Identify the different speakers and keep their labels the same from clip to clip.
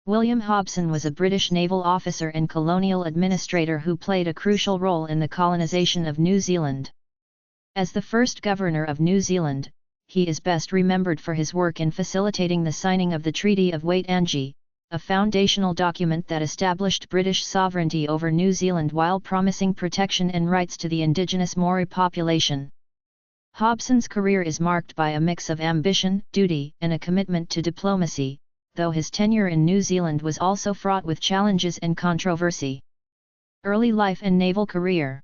Speaker 1: William Hobson was a British naval officer and colonial administrator who played a crucial role in the colonisation of New Zealand. As the first governor of New Zealand, he is best remembered for his work in facilitating the signing of the Treaty of Waitangi, a foundational document that established British sovereignty over New Zealand while promising protection and rights to the indigenous Maori population. Hobson's career is marked by a mix of ambition, duty, and a commitment to diplomacy, though his tenure in New Zealand was also fraught with challenges and controversy. Early life and naval career.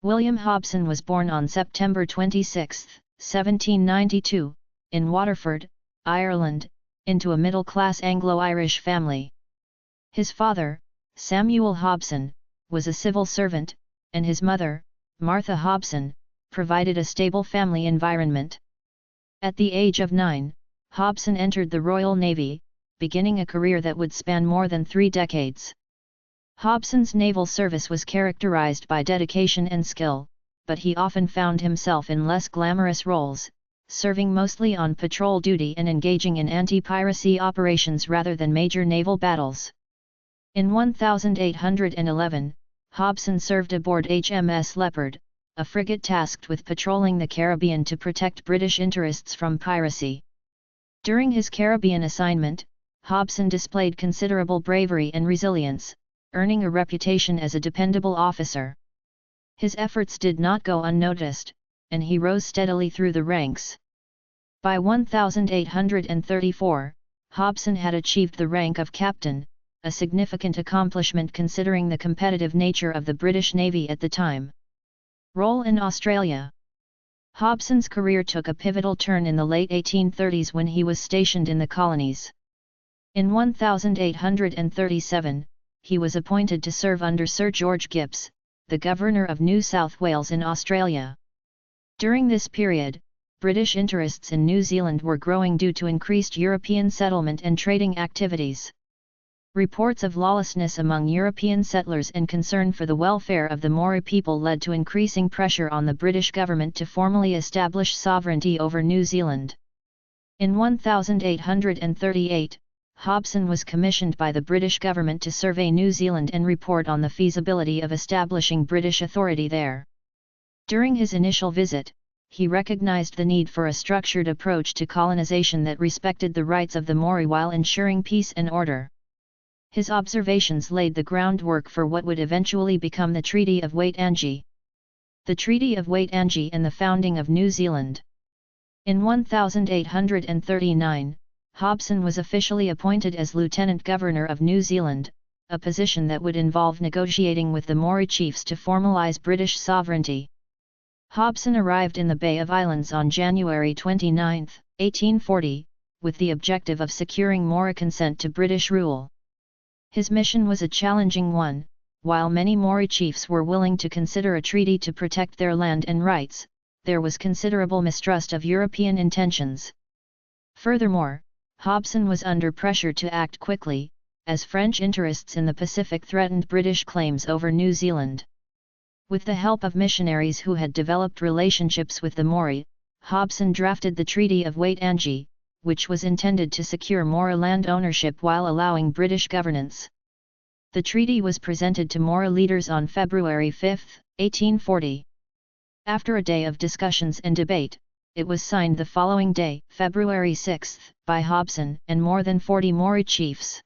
Speaker 1: William Hobson was born on September 26, 1792, in Waterford, Ireland, into a middle-class Anglo-Irish family. His father, Samuel Hobson, was a civil servant, and his mother, Martha Hobson, provided a stable family environment. At the age of 9, Hobson entered the Royal Navy, beginning a career that would span more than 3 decades. Hobson's naval service was characterized by dedication and skill, but he often found himself in less glamorous roles, serving mostly on patrol duty and engaging in anti-piracy operations rather than major naval battles. In 1811, Hobson served aboard HMS Leopard, a frigate tasked with patrolling the Caribbean to protect British interests from piracy. During his Caribbean assignment, Hobson displayed considerable bravery and resilience, earning a reputation as a dependable officer. His efforts did not go unnoticed, and he rose steadily through the ranks. By 1834, Hobson had achieved the rank of captain, a significant accomplishment considering the competitive nature of the British Navy at the time. Role in Australia. Hobson's career took a pivotal turn in the late 1830s when he was stationed in the colonies. In 1837, he was appointed to serve under Sir George Gipps, the Governor of New South Wales in Australia. During this period, British interests in New Zealand were growing due to increased European settlement and trading activities. Reports of lawlessness among European settlers and concern for the welfare of the Maori people led to increasing pressure on the British government to formally establish sovereignty over New Zealand. In 1838, Hobson was commissioned by the British government to survey New Zealand and report on the feasibility of establishing British authority there. During his initial visit, he recognized the need for a structured approach to colonization that respected the rights of the Maori while ensuring peace and order. His observations laid the groundwork for what would eventually become the Treaty of Waitangi. The Treaty of Waitangi and the founding of New Zealand. In 1839, Hobson was officially appointed as Lieutenant Governor of New Zealand, a position that would involve negotiating with the Maori chiefs to formalize British sovereignty. Hobson arrived in the Bay of Islands on January 29, 1840, with the objective of securing Maori consent to British rule. His mission was a challenging one. While many Maori chiefs were willing to consider a treaty to protect their land and rights, there was considerable mistrust of European intentions. Furthermore, Hobson was under pressure to act quickly, as French interests in the Pacific threatened British claims over New Zealand. With the help of missionaries who had developed relationships with the Maori, Hobson drafted the Treaty of Waitangi, which was intended to secure Maori land ownership while allowing British governance. The treaty was presented to Maori leaders on February 5, 1840. After a day of discussions and debate, it was signed the following day, February 6, by Hobson and more than 40 Maori chiefs.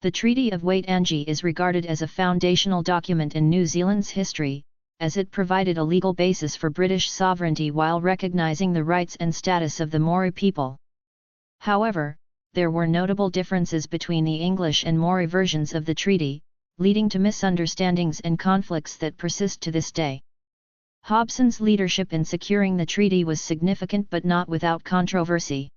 Speaker 1: The Treaty of Waitangi is regarded as a foundational document in New Zealand's history, as it provided a legal basis for British sovereignty while recognizing the rights and status of the Maori people. However, there were notable differences between the English and Maori versions of the treaty, leading to misunderstandings and conflicts that persist to this day. Hobson's leadership in securing the treaty was significant but not without controversy.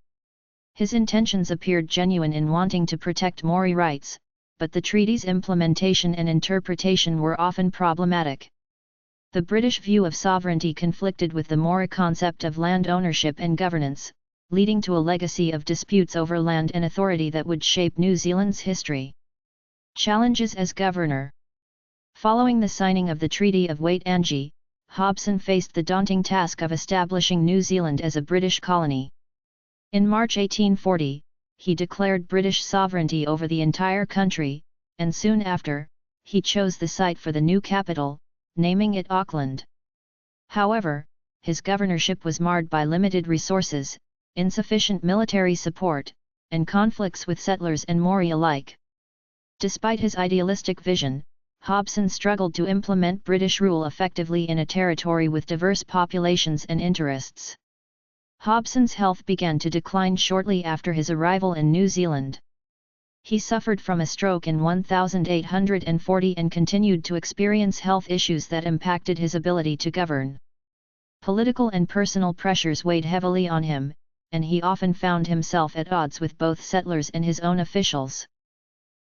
Speaker 1: His intentions appeared genuine in wanting to protect Maori rights, but the treaty's implementation and interpretation were often problematic. The British view of sovereignty conflicted with the Maori concept of land ownership and governance, leading to a legacy of disputes over land and authority that would shape New Zealand's history. Challenges as governor. Following the signing of the Treaty of Waitangi, Hobson faced the daunting task of establishing New Zealand as a British colony. In March 1840, he declared British sovereignty over the entire country, and soon after, he chose the site for the new capital, naming it Auckland. However, his governorship was marred by limited resources, insufficient military support, and conflicts with settlers and Maori alike. Despite his idealistic vision, Hobson struggled to implement British rule effectively in a territory with diverse populations and interests. Hobson's health began to decline shortly after his arrival in New Zealand. He suffered from a stroke in 1840 and continued to experience health issues that impacted his ability to govern. Political and personal pressures weighed heavily on him, and he often found himself at odds with both settlers and his own officials.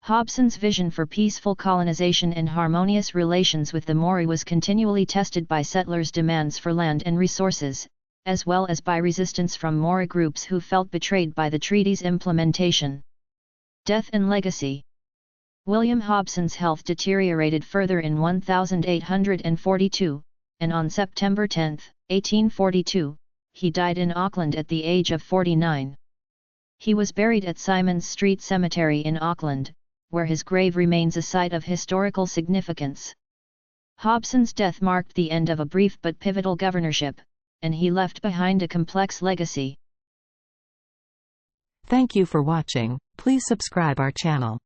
Speaker 1: Hobson's vision for peaceful colonization and harmonious relations with the Maori was continually tested by settlers' demands for land and resources, as well as by resistance from Maori groups who felt betrayed by the treaty's implementation. Death and legacy. William Hobson's health deteriorated further in 1842, and on September 10, 1842, he died in Auckland at the age of 49. He was buried at Symonds Street Cemetery in Auckland, where his grave remains a site of historical significance. Hobson's death marked the end of a brief but pivotal governorship, and he left behind a complex legacy.
Speaker 2: Thank you for watching. Please subscribe our channel.